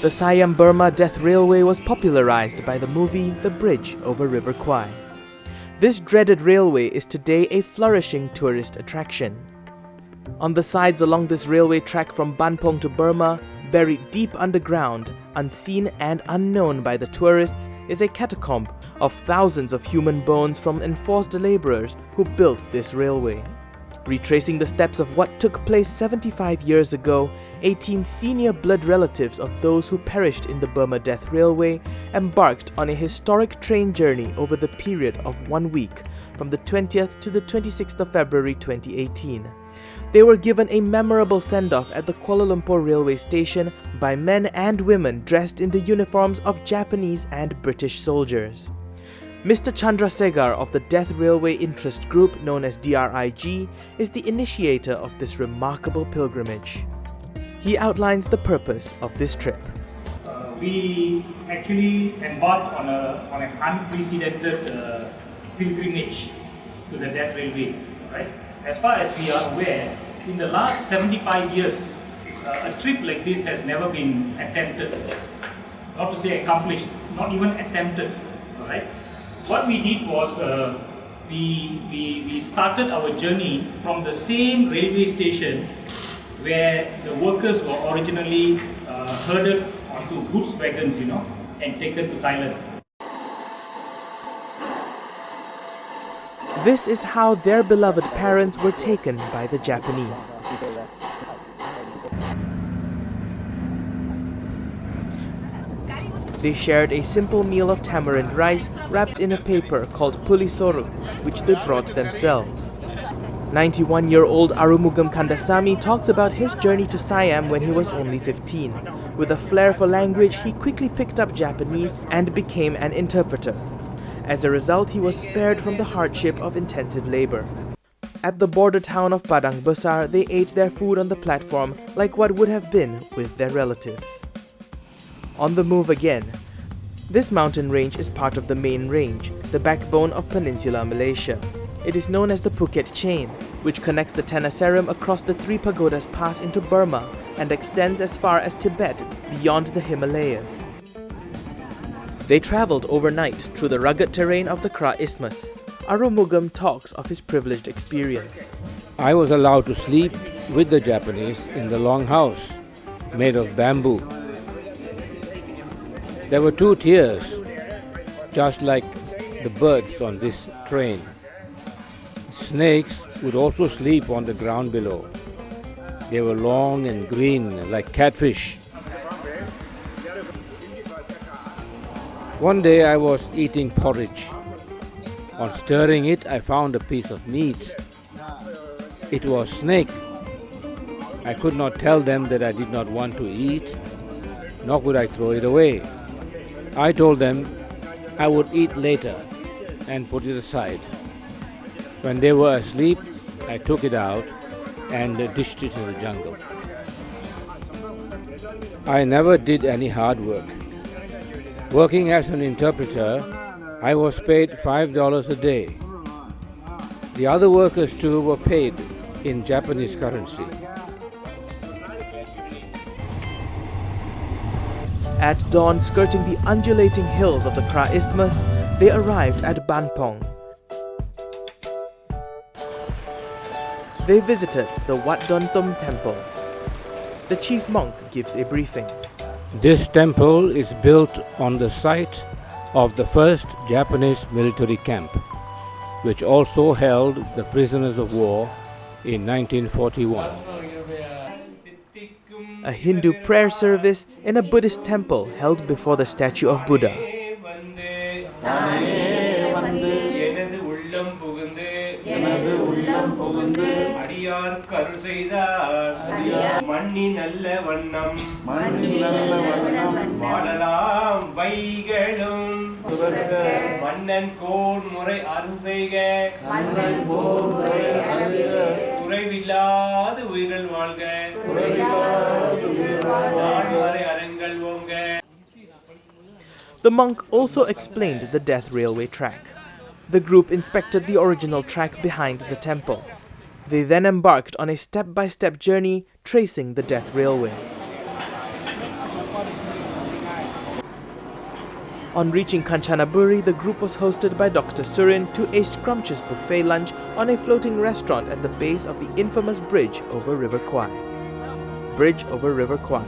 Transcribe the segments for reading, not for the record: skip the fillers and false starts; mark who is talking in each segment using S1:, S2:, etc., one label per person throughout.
S1: The Siam-Burma Death Railway was popularized by the movie The Bridge over River Kwai. This dreaded railway is today a flourishing tourist attraction. On the sides along this railway track from Banpong to Burma, buried deep underground, unseen and unknown by the tourists, is a catacomb of thousands of human bones from enforced laborers who built this railway. Retracing the steps of what took place 75 years ago, 18 senior blood relatives of those who perished in the Burma Death Railway embarked on a historic train journey over the period of 1 week, from the 20th to the 26th of February 2018. They were given a memorable send-off at the Kuala Lumpur railway station by men and women dressed in the uniforms of Japanese and British soldiers. Mr. Chandrasekhar of the Death Railway Interest Group, known as DRIG, is the initiator of this remarkable pilgrimage. He outlines the purpose of this trip.
S2: We actually embarked on an unprecedented pilgrimage to the Death Railway. Right? As far as we are aware, in the last 75 years, a trip like this has never been attempted. Not to say accomplished, not even attempted. Right? What we did was we started our journey from the same railway station where the workers were originally herded onto goods wagons, and taken to Thailand.
S1: This is how their beloved parents were taken by the Japanese. They shared a simple meal of tamarind rice wrapped in a paper called pulisoru, which they brought themselves. 91-year-old Arumugam Kandasamy talks about his journey to Siam when he was only 15. With a flair for language, he quickly picked up Japanese and became an interpreter. As a result, he was spared from the hardship of intensive labor. At the border town of Padang Besar, they ate their food on the platform like what would have been with their relatives. On the move again. This mountain range is part of the main range, the backbone of Peninsular Malaysia. It is known as the Phuket Chain, which connects the Tenasserim across the Three Pagodas Pass into Burma and extends as far as Tibet beyond the Himalayas. They traveled overnight through the rugged terrain of the Kra Isthmus. Arumugam talks of his privileged experience.
S3: I was allowed to sleep with the Japanese in the long house made of bamboo. There were 2 tiers, just like the berths on this train. Snakes would also sleep on the ground below. They were long and green like catfish. One day I was eating porridge. On stirring it, I found a piece of meat. It was snake. I could not tell them that I did not want to eat, nor could I throw it away. I told them I would eat later and put it aside. When they were asleep, I took it out and dished it in the jungle. I never did any hard work. Working as an interpreter, I was paid $5 a day. The other workers too were paid in Japanese currency.
S1: At dawn, skirting the undulating hills of the Kra Isthmus, they arrived at Banpong. They visited the Wat Dontum temple. The chief monk gives a briefing.
S3: This temple is built on the site of the first Japanese military camp, which also held the prisoners of war in 1941.
S1: A Hindu prayer service in a Buddhist temple held before the statue of Buddha. The monk also explained the Death Railway track. The group inspected the original track behind the temple. They then embarked on a step-by-step journey tracing the Death Railway. On reaching Kanchanaburi, the group was hosted by Dr. Surin to a scrumptious buffet lunch on a floating restaurant at the base of the infamous bridge over River Kwai. Bridge over River Kwai.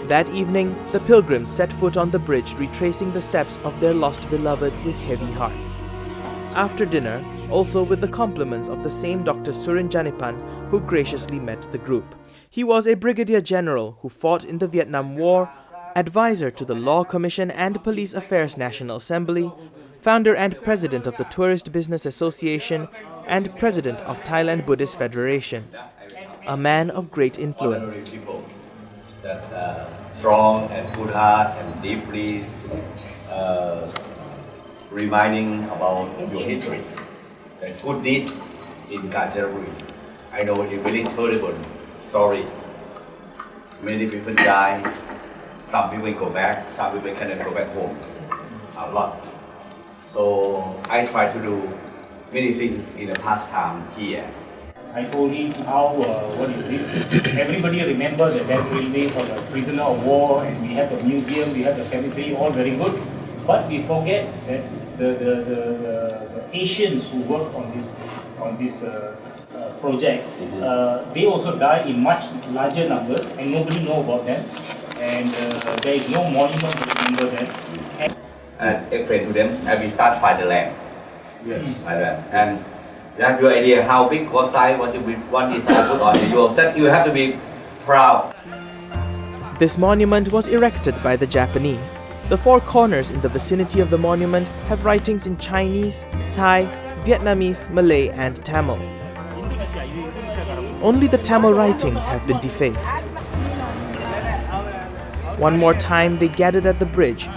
S1: That evening, the pilgrims set foot on the bridge, retracing the steps of their lost beloved with heavy hearts. After dinner, also with the compliments of the same Dr. Surin Janipan, who graciously met the group. He was a brigadier general who fought in the Vietnam War, advisor to the Law Commission and Police Affairs National Assembly, founder and president of the Tourist Business Association, and president of Thailand Buddhist Federation. A man of great influence.
S4: People that strong and good heart and deeply reminding about your history. The good deed in Kanchanaburi. I know it's really terrible. Sorry. Many people die. Some people go back. Some people cannot go back home. A lot. So I try to do many things in the past time here.
S2: I told him how, what is this? Everybody remember the death railway for the prisoner of war, and we have the museum, we have the cemetery, all very good. But we forget that the Asians who work on this project, they also die in much larger numbers, and nobody know about them. And there is no monument to remember them.
S4: And explain to them, and we start find the land.
S2: Yes.
S4: Like that. And you have your idea how big, what size, what design put on you have to be proud.
S1: This monument was erected by the Japanese. The four corners in the vicinity of the monument have writings in Chinese, Thai, Vietnamese, Malay and Tamil. Only the Tamil writings have been defaced. One more time they gathered at the bridge.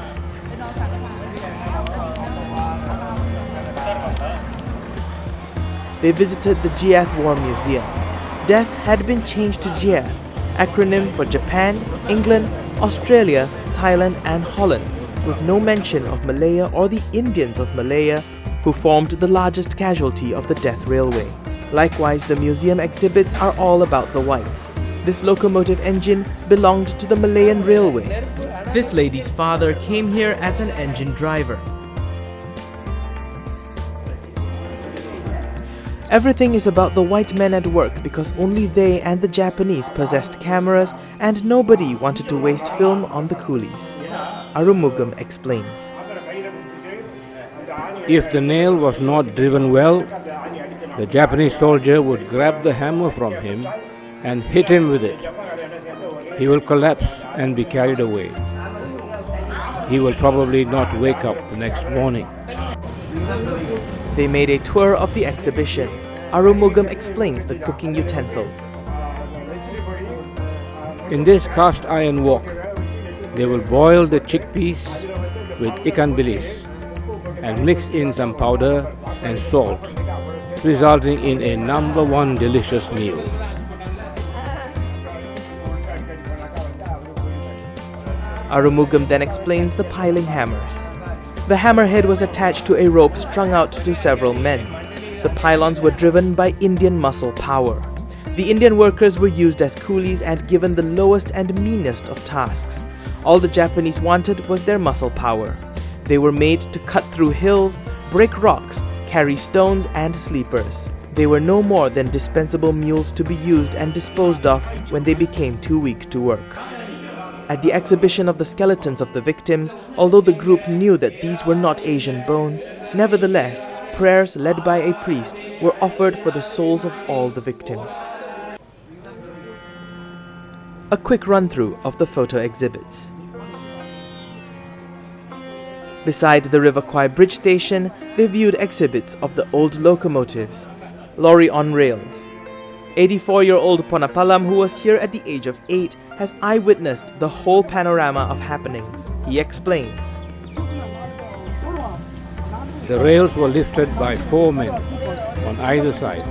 S1: They visited the Giath War Museum. Death had been changed to Giath, acronym for Japan, England, Australia, Thailand and Holland, with no mention of Malaya or the Indians of Malaya, who formed the largest casualty of the Death Railway. Likewise, the museum exhibits are all about the whites. This locomotive engine belonged to the Malayan Railway. This lady's father came here as an engine driver. Everything is about the white men at work because only they and the Japanese possessed cameras and nobody wanted to waste film on the coolies. Arumugam explains.
S3: If the nail was not driven well, the Japanese soldier would grab the hammer from him and hit him with it. He will collapse and be carried away. He will probably not wake up the next morning.
S1: They made a tour of the exhibition. Arumugam explains the cooking utensils.
S3: In this cast iron wok, they will boil the chickpeas with ikan bilis and mix in some powder and salt, resulting in a #1 delicious meal.
S1: Arumugam then explains the piling hammers. The hammerhead was attached to a rope strung out to several men. The pylons were driven by Indian muscle power. The Indian workers were used as coolies and given the lowest and meanest of tasks. All the Japanese wanted was their muscle power. They were made to cut through hills, break rocks, carry stones and sleepers. They were no more than dispensable mules to be used and disposed of when they became too weak to work. At the exhibition of the skeletons of the victims, although the group knew that these were not Asian bones, nevertheless, prayers led by a priest were offered for the souls of all the victims. A quick run-through of the photo exhibits. Beside the River Kwai Bridge Station, they viewed exhibits of the old locomotives, lorry on rails. 84-year-old Ponapalam, who was here at the age of 8, has eyewitnessed the whole panorama of happenings. He explains.
S3: The rails were lifted by 4 men on either side.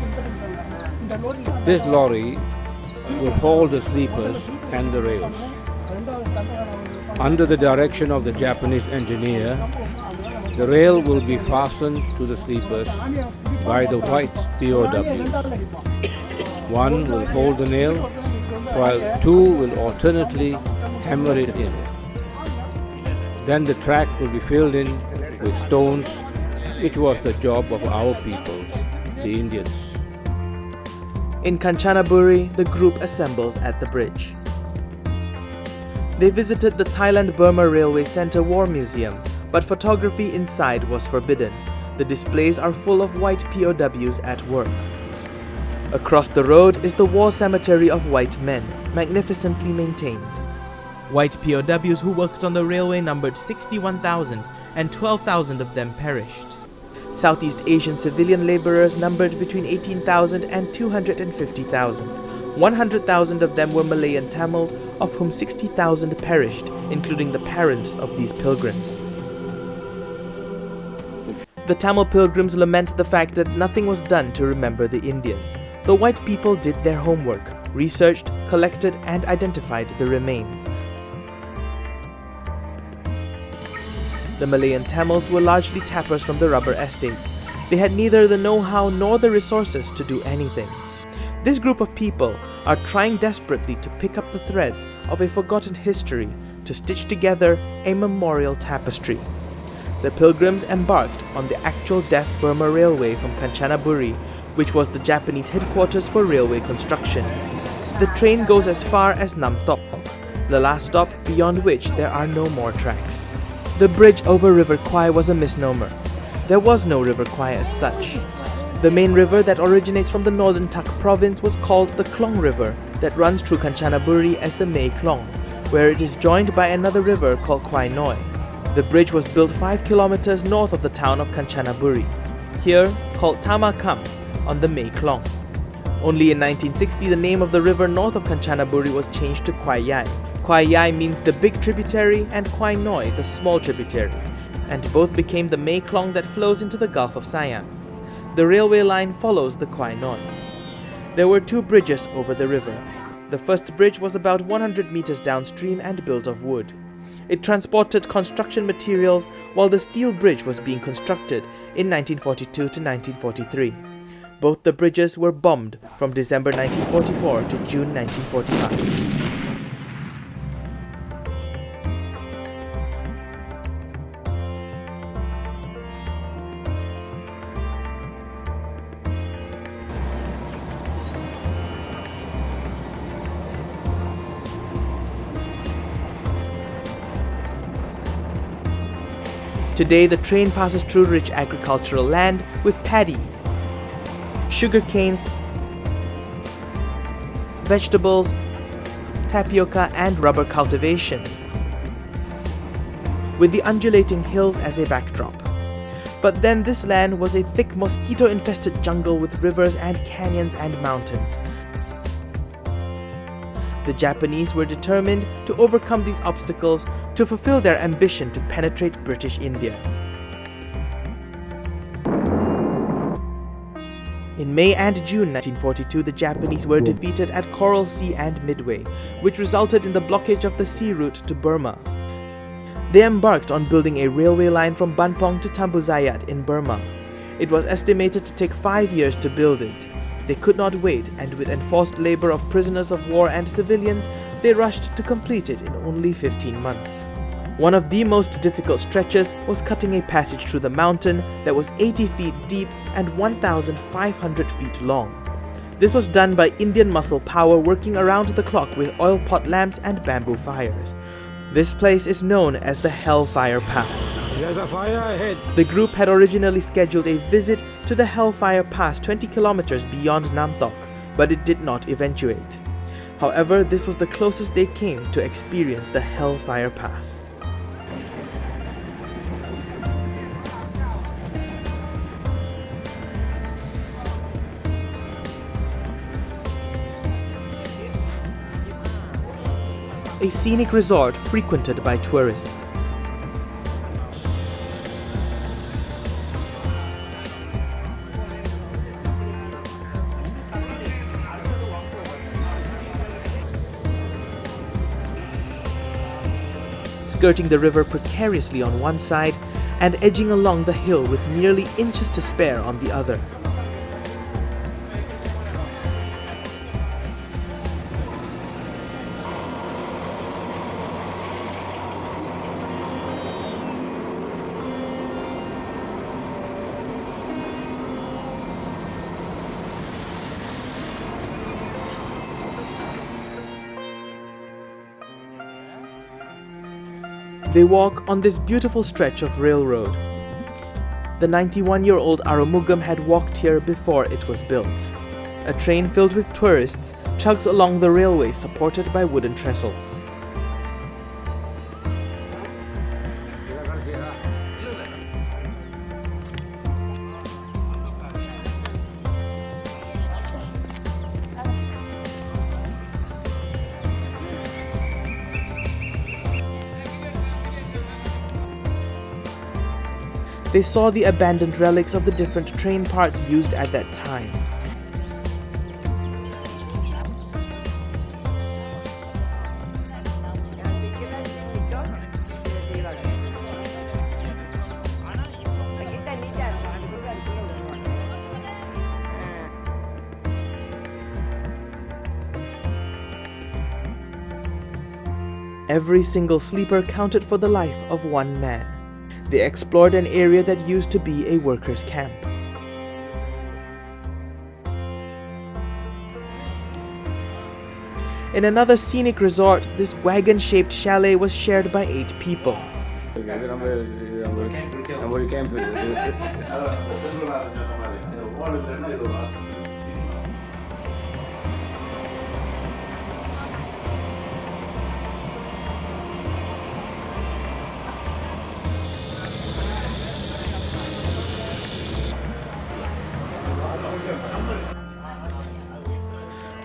S3: This lorry will haul the sleepers and the rails. Under the direction of the Japanese engineer, the rail will be fastened to the sleepers by the white POWs. One will hold the nail, while 2 will alternately hammer it in. Then the track will be filled in with stones, which was the job of our people, the Indians.
S1: In Kanchanaburi, the group assembles at the bridge. They visited the Thailand-Burma Railway Center War Museum, but photography inside was forbidden. The displays are full of white POWs at work. Across the road is the war cemetery of white men, magnificently maintained. White POWs who worked on the railway numbered 61,000 and 12,000 of them perished. Southeast Asian civilian laborers numbered between 18,000 and 250,000. 100,000 of them were Malayan Tamils, of whom 60,000 perished, including the parents of these pilgrims. The Tamil pilgrims lament the fact that nothing was done to remember the Indians. The white people did their homework, researched, collected, and identified the remains. The Malayan Tamils were largely tappers from the rubber estates. They had neither the know-how nor the resources to do anything. This group of people are trying desperately to pick up the threads of a forgotten history to stitch together a memorial tapestry. The pilgrims embarked on the actual Death Burma Railway from Kanchanaburi, which was the Japanese headquarters for railway construction. The train goes as far as Namtok, the last stop beyond which there are no more tracks. The bridge over River Kwai was a misnomer. There was no River Kwai as such. The main river that originates from the northern Tak province was called the Klong River, that runs through Kanchanaburi as the Mae Klong, where it is joined by another river called Kwai Noi. The bridge was built 5 kilometers north of the town of Kanchanaburi, here called Tamakam, on the Mae Klong. Only in 1960 the name of the river north of Kanchanaburi was changed to Kwai Yai. Kwai Yai means the big tributary and Kwai Noi the small tributary, and both became the Mae Klong that flows into the Gulf of Siam. The railway line follows the Kwai Noi. There were 2 bridges over the river. The first bridge was about 100 meters downstream and built of wood. It transported construction materials while the steel bridge was being constructed in 1942 to 1943. Both the bridges were bombed from December 1944 to June 1945. Today, the train passes through rich agricultural land with paddy, sugarcane, vegetables, tapioca, and rubber cultivation, with the undulating hills as a backdrop. But then this land was a thick mosquito-infested jungle with rivers and canyons and mountains. The Japanese were determined to overcome these obstacles to fulfill their ambition to penetrate British India. In May and June 1942, the Japanese were defeated at Coral Sea and Midway, which resulted in the blockage of the sea route to Burma. They embarked on building a railway line from Banpong to Tambuzayat in Burma. It was estimated to take 5 years to build it. They could not wait, and with enforced labor of prisoners of war and civilians, they rushed to complete it in only 15 months. One of the most difficult stretches was cutting a passage through the mountain that was 80 feet deep and 1,500 feet long. This was done by Indian muscle power working around the clock with oil pot lamps and bamboo fires. This place is known as the Hellfire Pass.
S3: There's a fire ahead.
S1: The group had originally scheduled a visit to the Hellfire Pass 20 kilometers beyond Namtok, but it did not eventuate. However, this was the closest they came to experience the Hellfire Pass. A scenic resort frequented by tourists. Skirting the river precariously on one side and edging along the hill with nearly inches to spare on the other. They walk on this beautiful stretch of railroad. The 91-year-old Arumugam had walked here before it was built. A train filled with tourists chugs along the railway supported by wooden trestles. They saw the abandoned relics of the different train parts used at that time. Every single sleeper counted for the life of one man. They explored an area that used to be a workers' camp. In another scenic resort, this wagon-shaped chalet was shared by 8 people.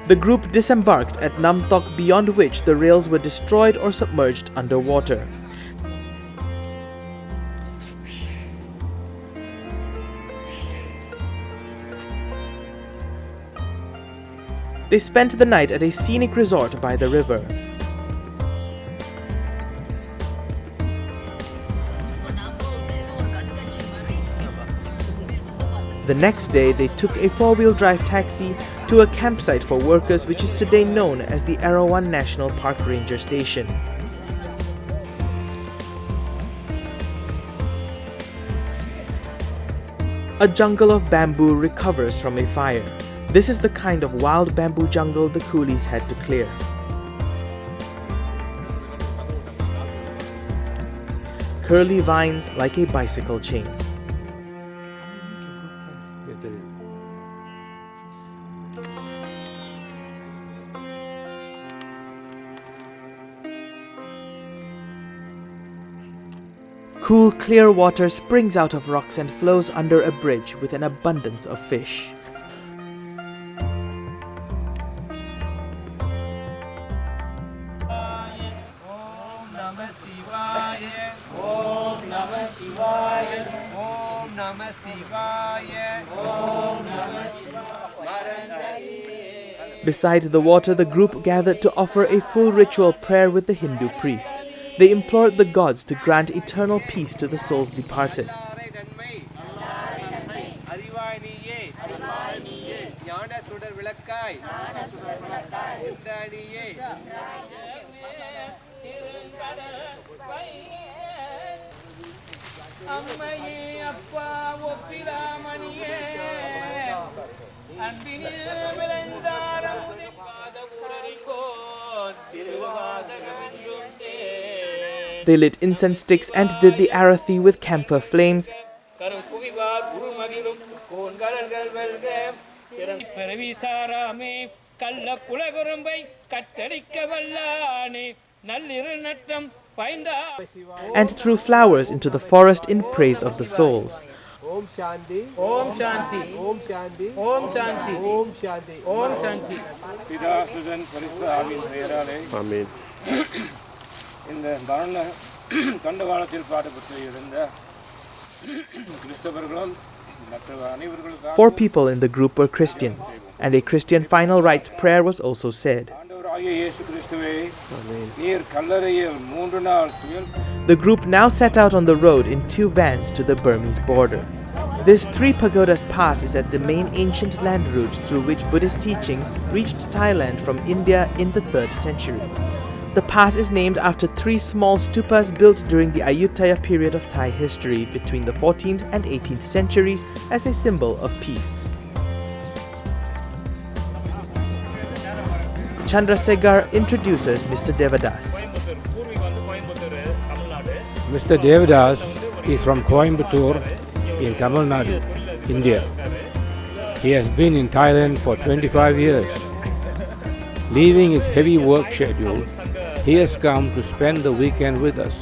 S1: The group disembarked at Namtok, beyond which the rails were destroyed or submerged underwater. They spent the night at a scenic resort by the river. The next day, they took a 4-wheel drive taxi to a campsite for workers which is today known as the Erawan National Park Ranger Station. A jungle of bamboo recovers from a fire. This is the kind of wild bamboo jungle the coolies had to clear. Curly vines like a bicycle chain. Cool, clear water springs out of rocks and flows under a bridge with an abundance of fish. Beside the water, the group gathered to offer a full ritual prayer with the Hindu priest. They implored the gods to grant eternal peace to the souls departed. They lit incense sticks and did the arathi with camphor flames. And threw flowers into the forest in praise of the souls.
S3: Om Shanti, Om Shanti, Om Shanti, Om Shanti, Om Shanti, Om Shanti.
S5: Amen.
S6: இந்த மரண கண்ட காலத்தில் பாடுபட்டு இருந்த கிறிஸ்தவர்களும் மற்ற அனைவர்களுக்கும்
S1: 4 people in the group were Christians, and a Christian final rites prayer was also said.
S6: ஆண்டவராகிய இயேசு கிறிஸ்துவே நீர் கல்லறையில் 3 நாள் துயில்.
S1: The group now set out on the road in 2 vans to the Burmese border. This 3 pagodas pass is at the main ancient land routes through which Buddhist teachings reached Thailand from India in the 3rd century. The pass is named after 3 small stupas built during the Ayutthaya period of Thai history between the 14th and 18th centuries as a symbol of peace. Chandrasekhar introduces Mr. Devadas.
S2: Coimbatore பூர்வீகம் வந்து Coimbatore Tamil Nadu
S3: Mr. Devadas is from Coimbatore in Tamil Nadu, India. He has been in Thailand for 25 years. Leaving his heavy work schedule, he has come to spend the weekend with us.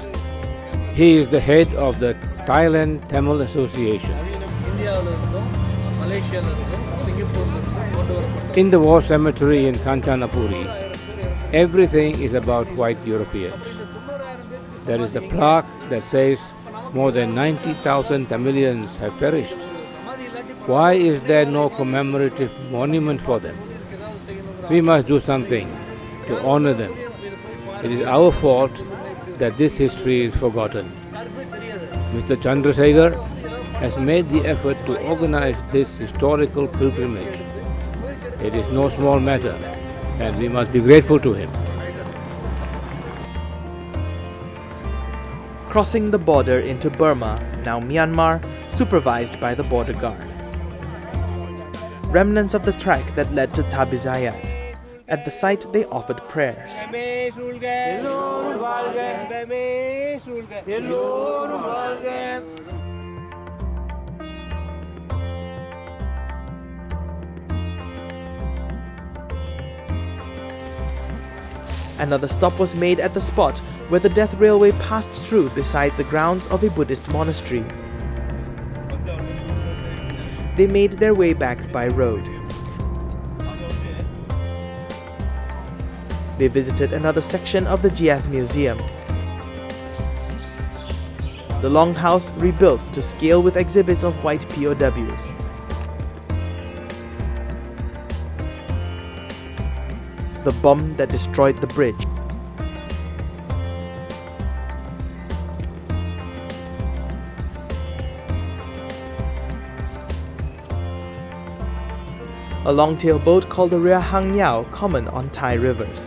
S3: He is the head of the Thailand Tamil Association. In the war cemetery in Kanchanapuri, everything is about white Europeans. There is a plaque that says more than 90,000 Tamilians have perished. Why is there no commemorative monument for them? We must do something to honor them. It is our fault that this history is forgotten. Mr. Chandrasekhar has made the effort to organize this historical pilgrimage. It is no small matter, and we must be grateful to him.
S1: Crossing the border into Burma, now Myanmar, supervised by the border guard. Remnants of the track that led to Tabizayat. At the site, they offered prayers. Another stop was made at the spot where the death railway passed through beside the grounds of a Buddhist monastery. They made their way back by road. They visited another section of the Jiath Museum. The longhouse rebuilt to scale with exhibits of white POWs. The bomb that destroyed the bridge. A long-tail boat called the Ria Hang Yao, common on Thai rivers.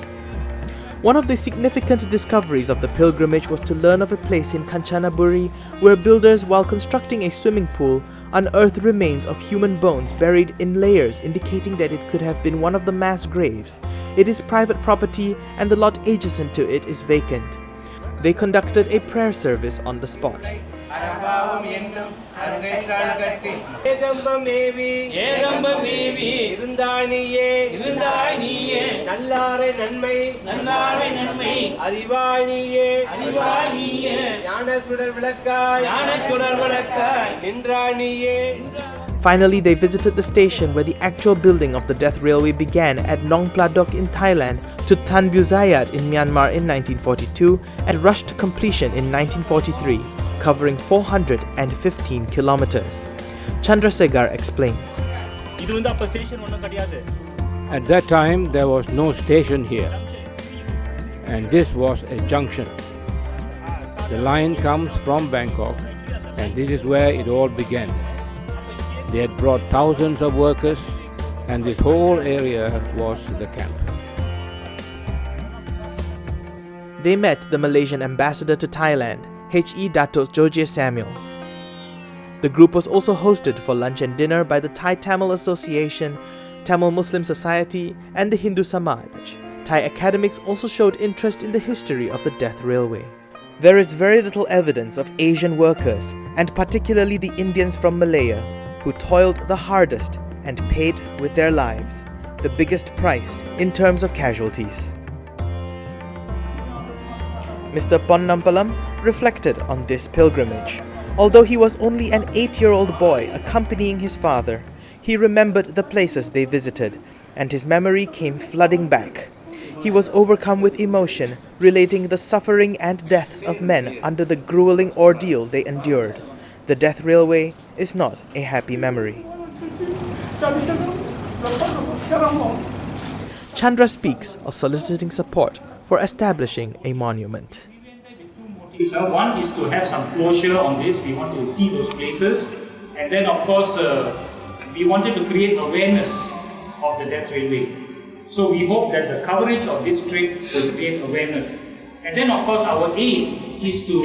S1: One of the significant discoveries of the pilgrimage was to learn of a place in Kanchanaburi where builders, while constructing a swimming pool, unearthed remains of human bones buried in layers, indicating that it could have been one of the mass graves. It is private property and the lot adjacent to it is vacant. They conducted a prayer service on the spot. Finally, they visited the station where the actual building of the death railway began at Nong Pladok in Thailand to Tan Buzayat in Myanmar in 1942 and rushed to completion in 1943, covering 415 kilometers. Chandrasekhar explains.
S3: At that time, there was no station here, and this was a junction. The line comes from Bangkok, and this is where it all began. They had brought thousands of workers, and this whole area was the camp.
S1: They met the Malaysian ambassador to Thailand, H.E. Dato' Jojie Samuel. The group was also hosted for lunch and dinner by the Thai Tamil Association, Tamil Muslim Society, and the Hindu Samaj. Thai academics also showed interest in the history of the death railway. There is very little evidence of Asian workers, and particularly the Indians from Malaya, who toiled the hardest and paid with their lives the biggest price in terms of casualties. Mr. Ponnampalam reflected on this pilgrimage. Although he was only an 8-year-old boy accompanying his father, he remembered the places they visited, and his memory came flooding back. He was overcome with emotion, relating the suffering and deaths of men under the grueling ordeal they endured. The death railway is not a happy memory. Chandra speaks of soliciting support for establishing a monument.
S2: One is to have some closure on this. We want to see those places, and then of course we wanted to create awareness of the death railway. So we hope that the coverage of this trip will create awareness. And then of course our aim is to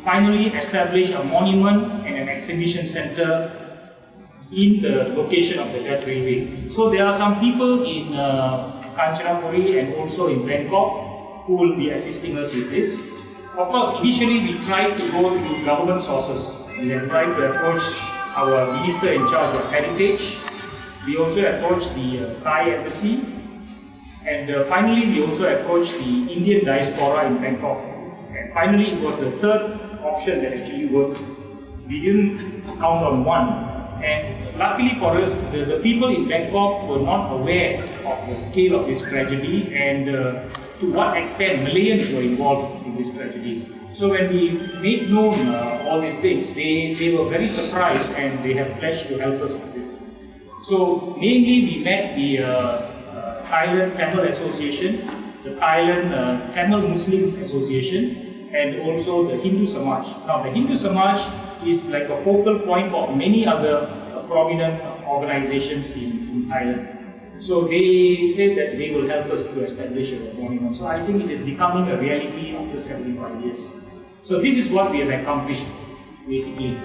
S2: finally establish a monument and an exhibition center in the location of the death railway. So there are some people in Kanchanapuri and also in Bangkok who will be assisting us with this. Of course, initially we tried to go through government sources. We have tried to approach our minister in charge of heritage. We also approached the Thai embassy. And finally, we also approached the Indian diaspora in Bangkok. And finally, it was the third option that actually worked. We didn't count on one. And luckily for us, the people in Bangkok were not aware of the scale of this tragedy and to what extent Malayans were involved in this tragedy. So when we made known all these things, they were very surprised and they have pledged to help us with this. So namely, we met the Thailand Tamil Association, the Thailand Tamil Muslim Association, and also the Hindu Samaj. Now the Hindu Samaj is like a focal point for many other prominent organizations in Thailand. So they said that they will help us to establish a monument. So I think it is becoming a reality after 75 years. So this is what we have accomplished, basically.